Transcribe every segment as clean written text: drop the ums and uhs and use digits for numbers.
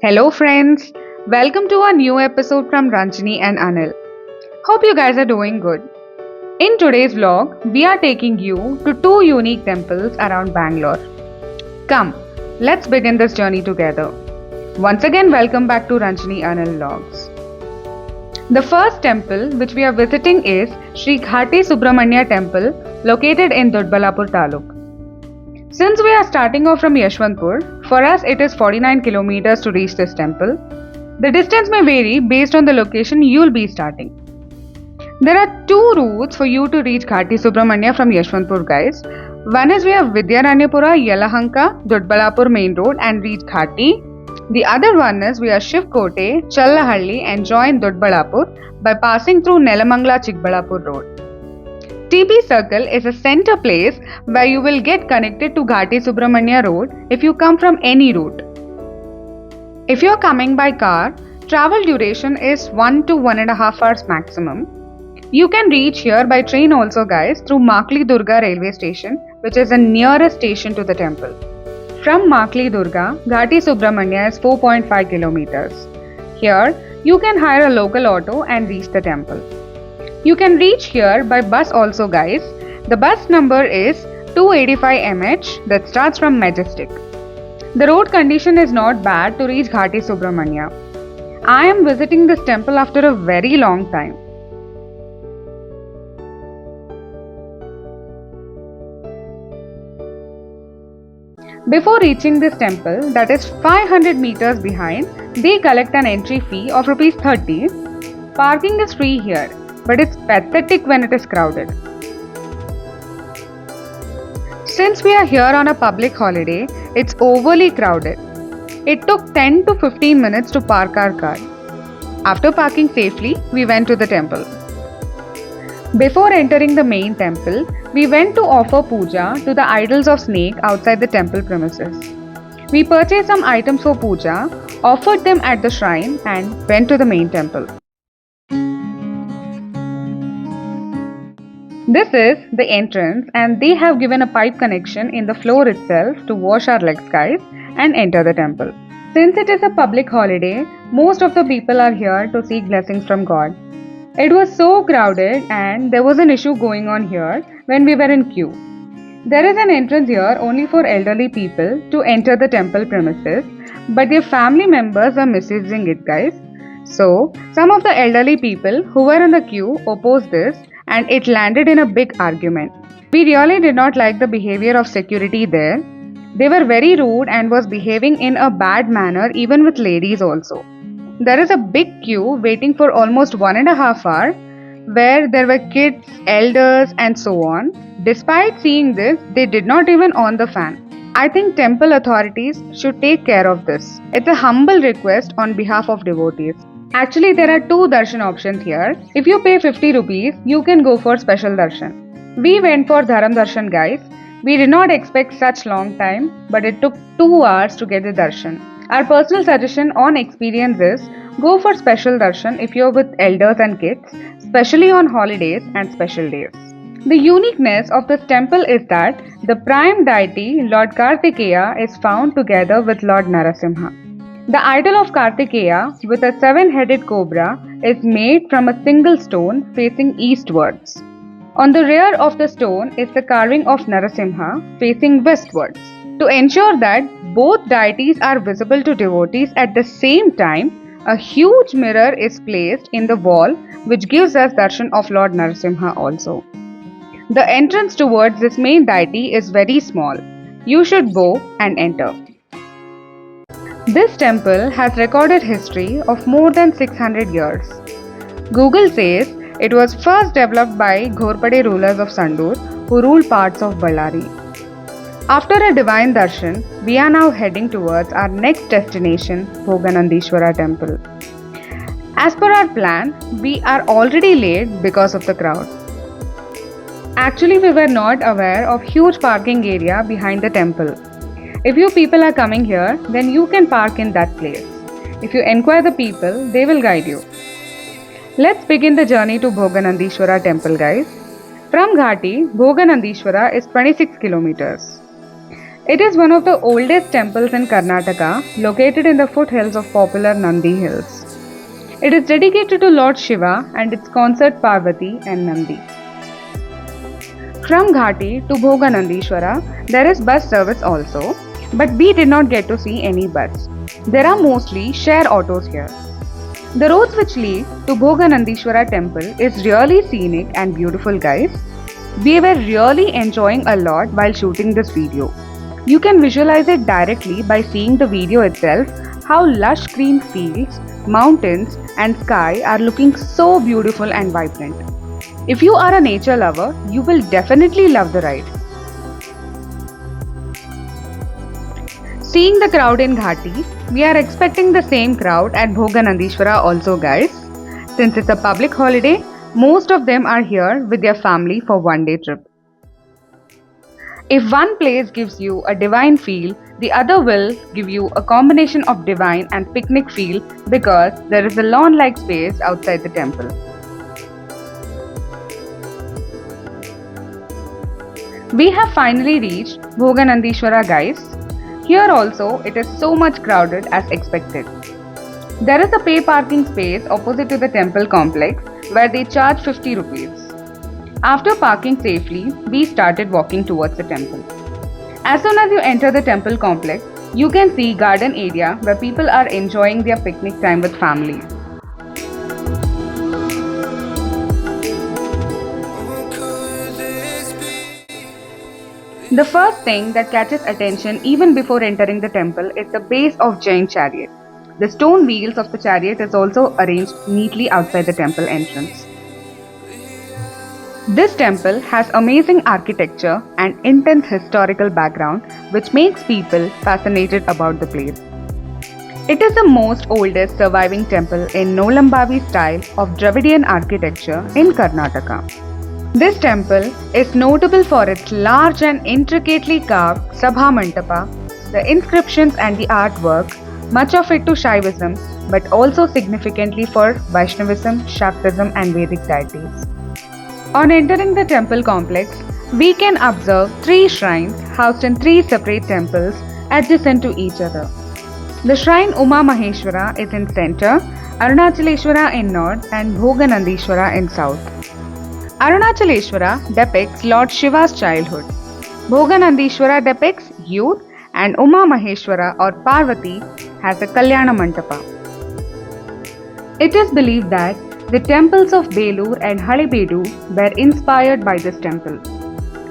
Hello, friends. Welcome to a new episode from Ranjini and Anil. Hope you guys are doing good. In today's vlog, we are taking you to two unique temples around Bangalore. Come, let's begin this journey together. Once again, welcome back to Ranjini Anil Vlogs. The first temple which we are visiting is Sri Ghati Subramanya Temple located in Dodbalapur Taluk. Since we are starting off from Yashwantpur, for us it is 49 kilometers to reach this temple. The distance may vary based on the location you will be starting. There are two routes for you to reach Ghati Subramanya from Yashwantpur, guys. One is we have Vidyaranyapura, Yelahanka, Dodbalapur main road and reach Ghati. The other one is we are Shivkote, Challahalli and join Dodbalapur by passing through Nelamangala Chikbalapur road. TP Circle is a center place where you will get connected to Ghati Subramanya road if you come from any route. If you are coming by car, travel duration is 1 to 1.5 hours maximum. You can reach here by train also, guys, through Makli Durga railway station, which is the nearest station to the temple. From Makli Durga, Ghati Subramanya is 4.5 kilometers. Here, you can hire a local auto and reach the temple. You can reach here by bus also, guys. The bus number is 285 MH that starts from Majestic. The road condition is not bad to reach Ghati Subramanya. I am visiting this temple after a very long time. Before reaching this temple, that is 500 meters behind, they collect an entry fee of Rs 30. Parking is free here, but it's pathetic when it is crowded. Since we are here on a public holiday, it's overly crowded. It took 10 to 15 minutes to park our car. After parking safely, we went to the temple. Before entering the main temple, we went to offer puja to the idols of snake outside the temple premises. We purchased some items for puja, offered them at the shrine and went to the main temple. This is the entrance and they have given a pipe connection in the floor itself to wash our legs, guys, and enter the temple. Since it is a public holiday, most of the people are here to seek blessings from God. It was so crowded and there was an issue going on here when we were in queue. There is an entrance here only for elderly people to enter the temple premises, but their family members are misusing it, guys. So, some of the elderly people who were in the queue opposed this and it landed in a big argument. We really did not like the behavior of security there. They were very rude and was behaving in a bad manner even with ladies also. There is a big queue waiting for almost 1.5 hours where there were kids, elders and so on. Despite seeing this, they did not even on the fan. I think temple authorities should take care of this. It's a humble request on behalf of devotees. Actually, there are two darshan options here. If you pay 50 rupees, you can go for special darshan. We went for dharam darshan, guys. We did not expect such long time, but it took 2 hours to get the darshan. Our personal suggestion on experience is go for special darshan if you're with elders and kids, especially on holidays and special days. The uniqueness of this temple is that the prime deity, Lord Kartikeya, is found together with Lord Narasimha. The idol of Kartikeya with a 7-headed cobra is made from a single stone facing eastwards. On the rear of the stone is the carving of Narasimha facing westwards. To ensure that both deities are visible to devotees at the same time, a huge mirror is placed in the wall which gives us darshan of Lord Narasimha also. The entrance towards this main deity is very small. You should bow and enter. This temple has recorded history of more than 600 years. Google says it was first developed by Ghorpade rulers of Sandur who ruled parts of Ballari. After a divine darshan, we are now heading towards our next destination, Bhoganandishwara temple. As per our plan, we are already late because of the crowd. Actually, we were not aware of huge parking area behind the temple. If you people are coming here, then you can park in that place. If you inquire the people, they will guide you. Let's begin the journey to Bhoganandishwara temple, guys. From Ghati, Bhoganandishwara is 26 kilometers. It is one of the oldest temples in Karnataka, located in the foothills of popular Nandi Hills. It is dedicated to Lord Shiva and its consort Parvati and Nandi. From Ghati to Bhoganandishwara, there is bus service also, but we did not get to see any bus. There are mostly share autos here. The roads which lead to Bhoganandishwara temple is really scenic and beautiful, guys. We were really enjoying a lot while shooting this video. You can visualize it directly by seeing the video itself, how lush green fields, mountains and sky are looking so beautiful and vibrant. If you are a nature lover, you will definitely love the ride. Seeing the crowd in Ghati, we are expecting the same crowd at Bhoganandishwara also, guys. Since it's a public holiday, most of them are here with their family for one-day trip. If one place gives you a divine feel, the other will give you a combination of divine and picnic feel because there is a lawn-like space outside the temple. We have finally reached Bhoganandishwara, guys. Here also it is so much crowded as expected. There is a pay parking space opposite to the temple complex where they charge 50 rupees. After parking safely, we started walking towards the temple. As soon as you enter the temple complex, you can see garden area where people are enjoying their picnic time with family. The first thing that catches attention even before entering the temple is the base of giant chariot. The stone wheels of the chariot is also arranged neatly outside the temple entrance. This temple has amazing architecture and intense historical background which makes people fascinated about the place. It is the most oldest surviving temple in Nolambavi style of Dravidian architecture in Karnataka. This temple is notable for its large and intricately carved Sabha Mantapa, the inscriptions and the artwork, much of it to Shaivism, but also significantly for Vaishnavism, Shaktism and Vedic deities. On entering the temple complex, we can observe 3 shrines housed in 3 separate temples adjacent to each other. The shrine Uma Maheshwara is in center, Arunachaleshwara in north and Bhoganandishwara in south. Arunachaleshwara depicts Lord Shiva's childhood. Bhoganandishwara depicts youth and Uma Maheshwara or Parvati has a Kalyana Mantapa. It is believed that the temples of Belur and Halebedu were inspired by this temple.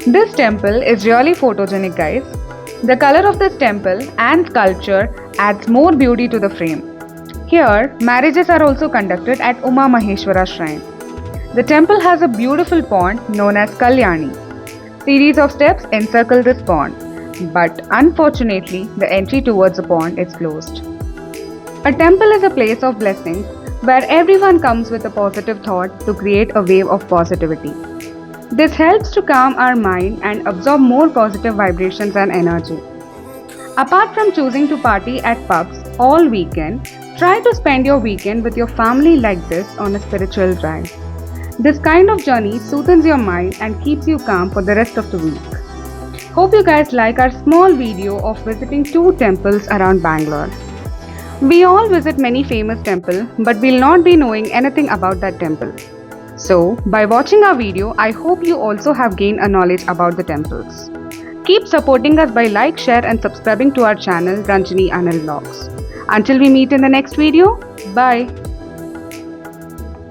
This temple is really photogenic, guys. The color of this temple and sculpture adds more beauty to the frame. Here, marriages are also conducted at Uma Maheshwara shrine. The temple has a beautiful pond known as Kalyani. Series of steps encircle this pond, but unfortunately the entry towards the pond is closed. A temple is a place of blessings where everyone comes with a positive thought to create a wave of positivity. This helps to calm our mind and absorb more positive vibrations and energy. Apart from choosing to party at pubs all weekend, try to spend your weekend with your family like this on a spiritual drive. This kind of journey soothes your mind and keeps you calm for the rest of the week. Hope you guys like our small video of visiting 2 temples around Bangalore. We all visit many famous temples, but we'll not be knowing anything about that temple. So, by watching our video, I hope you also have gained a knowledge about the temples. Keep supporting us by like, share and subscribing to our channel Ranjini Anil Vlogs. Until we meet in the next video, bye.